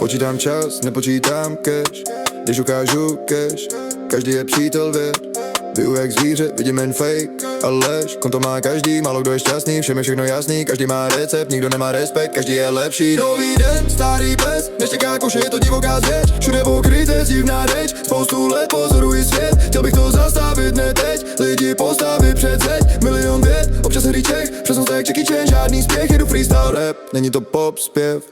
Počítám čas, nepočítám cash. Když ukážu cash, každý je přítel, věř. Biju jak zvíře, vidím jen fake a lež. Konto má každý, málo kdo je šťastný, všem je všechno jasný. Každý má recept, nikdo nemá respekt, každý je lepší. Nový den, starý pes, neštěká koše, je to divoká zvěř. Všude pokryté, divná řeč, spoustu let pozoruji svět. Chtěl bych to zastavit, ne teď, lidi postavit před zeď. Milion vět, občas hry Čech, přesnost jak Jackie Chan, žádný spěch, jedu freestyle rap. Není to pop zpěv,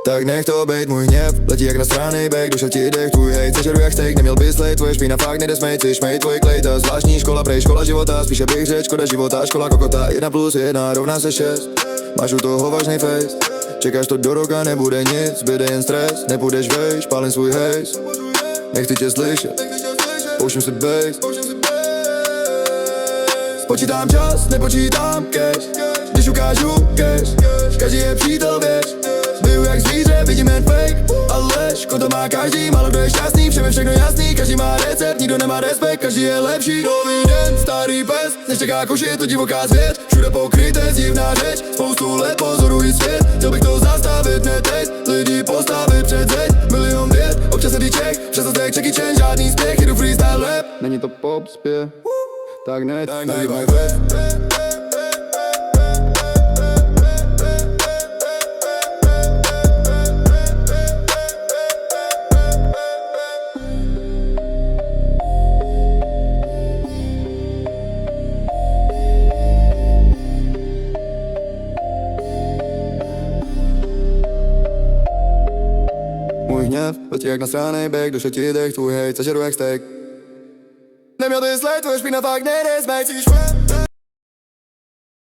tak nech to bejt, můj hněv letí jak na strany bek, duša ti dech, tvůj hejt sežeru jak steak, neměl bys lejt, tvoje špína fakt nejde smejt, si šmejt tvůj klejta, zvláštní škola, prej škola života, spíše bych řeč, škoda života, škola kokota, 1+1 rovná se 6, máš u toho vážnej face, čekáš to do roka, nebude nic, zbyde jen stres, nepůjdeš vejš, pálím svůj hejs, nechci tě slyšet, pouštím si bass, počítám čas, nepočítám cash, když ukážu cash, každý je přítel, věř. Biju jak zvíře, vidím jen fake a lež. Konto má každý, málo kdo je šťastný, všem je všechno jasný. Každý má recept, nikdo nemá respekt, každý je lepší. Nový den, starý pes, neštěká koše, je to divoká zvěř. Všude pokryté, divná řeč, spoustu let pozoruji svět. Chtěl bych to zastavit, ne teď, lidi postavit před zeď. Milion vět, občas hry Čech, přesnost jak Jackie Chan, žádný spěch, jedu freestyle rap. Není to pop zpěv, tak ne, nehýbaj web. Můj hněv letí jak na strany bek, duše ti dech, tvůj hejt sežeru jak steak. Neměl bys lejt, tvoje špína fakt nejde, smejt si švem.